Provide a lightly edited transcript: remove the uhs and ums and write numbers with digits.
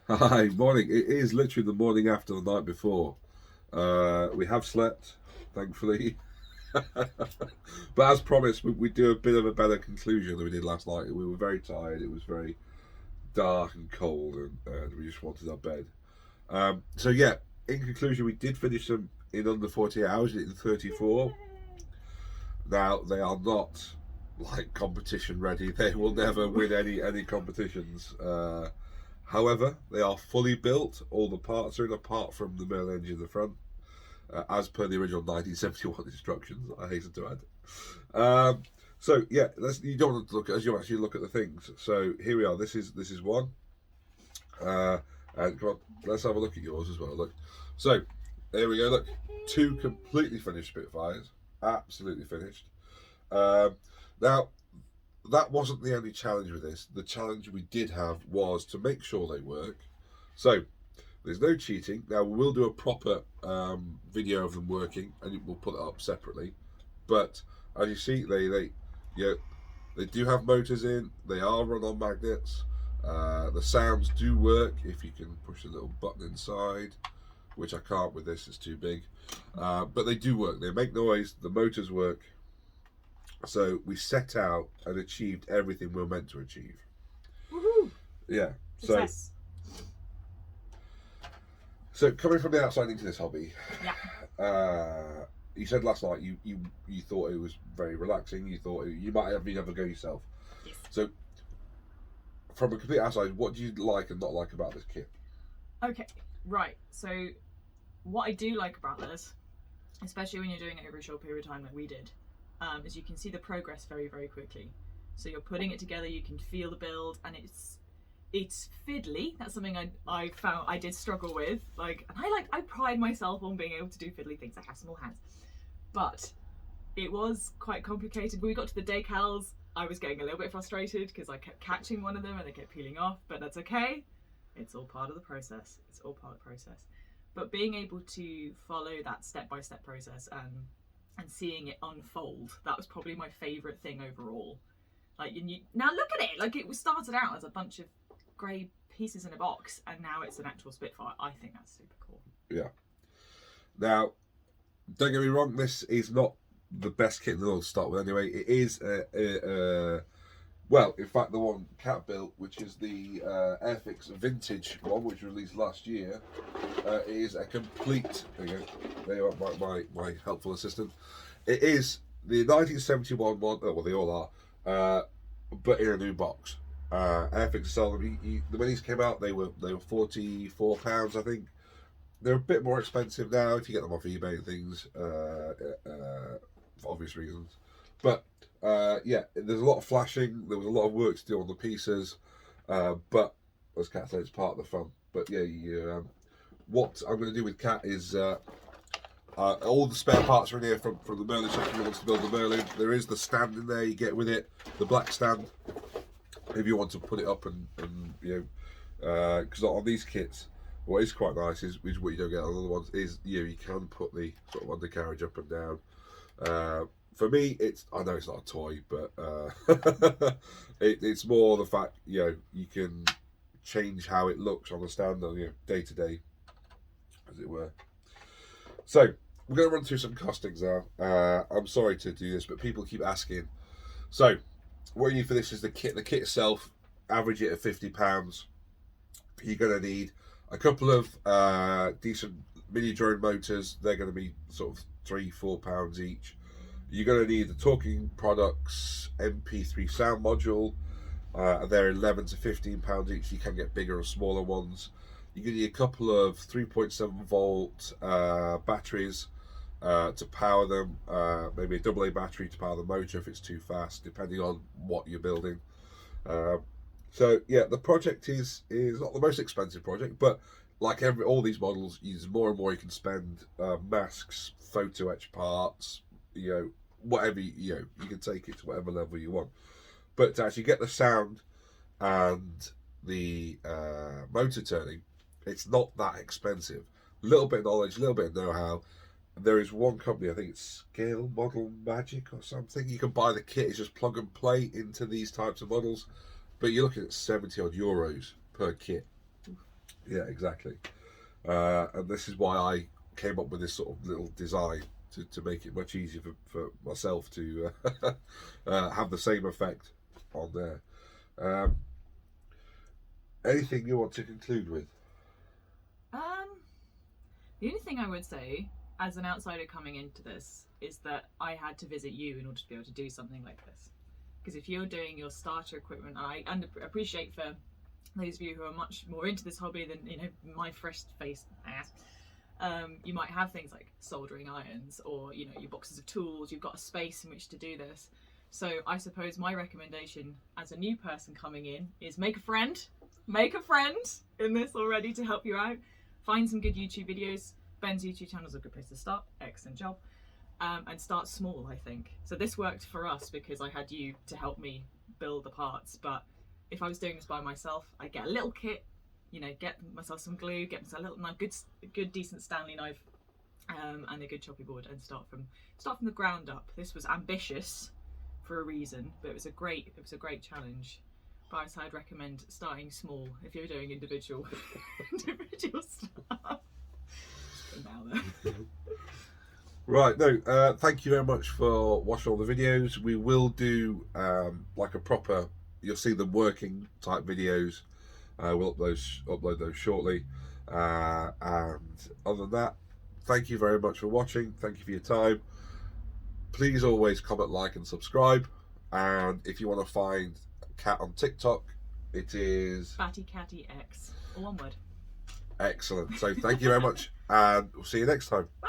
Hi, morning. It is literally the morning after the night before. We have slept, thankfully. But as promised, we do a bit of a better conclusion than we did last night. We were very tired. It was very dark and cold, and we just wanted our bed. So, yeah, in conclusion, we did finish them in under 48 hours, in 34. Now, they are not like competition ready. They will never win any competitions. However, they are fully built. All the parts are in, apart from the main engine in the front, as per the original 1971 instructions. I hasten to add. Um, so yeah, you don't want to look at as you actually look at the things. So here we are. This is one. Uh, and come on, let's have a look at yours as well. Look. So there we go. Look, two completely finished Spitfires, absolutely finished. Um, now that wasn't the only challenge with this. The challenge we did have was to make sure they work. So there's no cheating. Now we will do a proper video of them working, and we'll put it up separately. But as you see, yeah, they do have motors in. They are run on magnets. The sounds do work if you can push the little button inside, which I can't with this. It's too big. But they do work. They make noise. The motors work. So we set out and achieved everything we were meant to achieve. Woohoo! Yeah. Success. So coming from the outside into this hobby, Yeah. You said last night you thought it was very relaxing. You thought you might have been able to go yourself. Yes. So from a complete outside, what do you like and not like about this kit? Okay. Right. So, what I do like about this, especially when you're doing it over a short period of time like we did, is you can see the progress very, very quickly. So you're putting it together, you can feel the build, and it's fiddly. That's something I found I did struggle with. And I pride myself on being able to do fiddly things. I have small hands, but it was quite complicated. When we got to the decals, I was getting a little bit frustrated because I kept catching one of them and they kept peeling off. But that's okay. It's all part of the process. It's all part of the process. But being able to follow that step-by-step process and seeing it unfold, that was probably my favourite thing overall. Now look at it. Like, it was started out as a bunch of grey pieces in a box, and now it's an actual Spitfire. I think that's super cool. Yeah. Now, don't get me wrong. This is not the best kit in the world to start with. Anyway, it is well, in fact, the one Cat built, which is the Airfix Vintage one, which was released last year, is a complete. There you are, my helpful assistant. It is the 1971 one. Oh, well, they all are, but in a new box. Airfix sell them. The minis came out. They were £44, I think. They're a bit more expensive now if you get them off eBay and things, for obvious reasons. But yeah, there's a lot of flashing. There was a lot of work to do on the pieces, but as Kat said, it's part of the fun. But yeah, what I'm going to do with Kat is all the spare parts are in here from the Merlin shop. If you want to build the Merlin, there is the stand in there. You get with it, the black stand, if you want to put it up and because on these kits, what is quite nice is what you don't get on other ones is you can put the sort of undercarriage up and down. For me, I know it's not a toy, but it's more the fact you can change how it looks on the stand on day to day, as it were. So we're going to run through some costings now. I'm sorry to do this, but people keep asking. So what you need for this is the kit. The kit itself, average it at £50. You're going to need a couple of decent mini drone motors. They're going to be sort of £3-4 each. You're going to need the Talking Products MP3 sound module. They're £11 to £15 each. You can get bigger or smaller ones. You're going to need a couple of 3.7 volt batteries to power them. Maybe a AA battery to power the motor if it's too fast, depending on what you're building. So yeah, the project is not the most expensive project, but like all these models, there's more and more you can spend. Masks, photo etch parts, whatever you can take it to whatever level you want. But to actually get the sound and the motor turning, it's not that expensive. A little bit of knowledge, a little bit of know-how. There is one company, I think it's Scale Model Magic or something. You can buy the kit, it's just plug and play into these types of models. But you're looking at 70 odd euros per kit. Yeah, exactly. And this is why I came up with this sort of little design to make it much easier for myself to have the same effect on there. Um, Anything you want to conclude with? Um, the only thing I would say, as an outsider coming into this, is that I had to visit you in order to be able to do something like this. Because if you're doing your starter equipment, I appreciate for those of you who are much more into this hobby than my fresh-faced ass. You might have things like soldering irons, or your boxes of tools. You've got a space in which to do this. So I suppose my recommendation as a new person coming in is make a friend. Make a friend in this already to help you out. Find some good YouTube videos. Ben's YouTube channel is a good place to start. Excellent job. And start small, I think. So this worked for us because I had you to help me build the parts. But if I was doing this by myself, I'd get a little kit, get myself some glue, get myself a little good decent Stanley knife, and a good chopping board, and start from the ground up. This was ambitious for a reason, but it was a great challenge. But I'd recommend starting small if you're doing individual stuff. Now then. Right, no, thank you very much for watching all the videos. We will do like a proper, you'll see the working type videos. We'll upload those shortly. And other than that, thank you very much for watching. Thank you for your time. Please always comment, like, and subscribe. And if you want to find Cat on TikTok, it is Batty Catty X, all one word. excellent. So thank you very much, and we'll see you next time. Bye.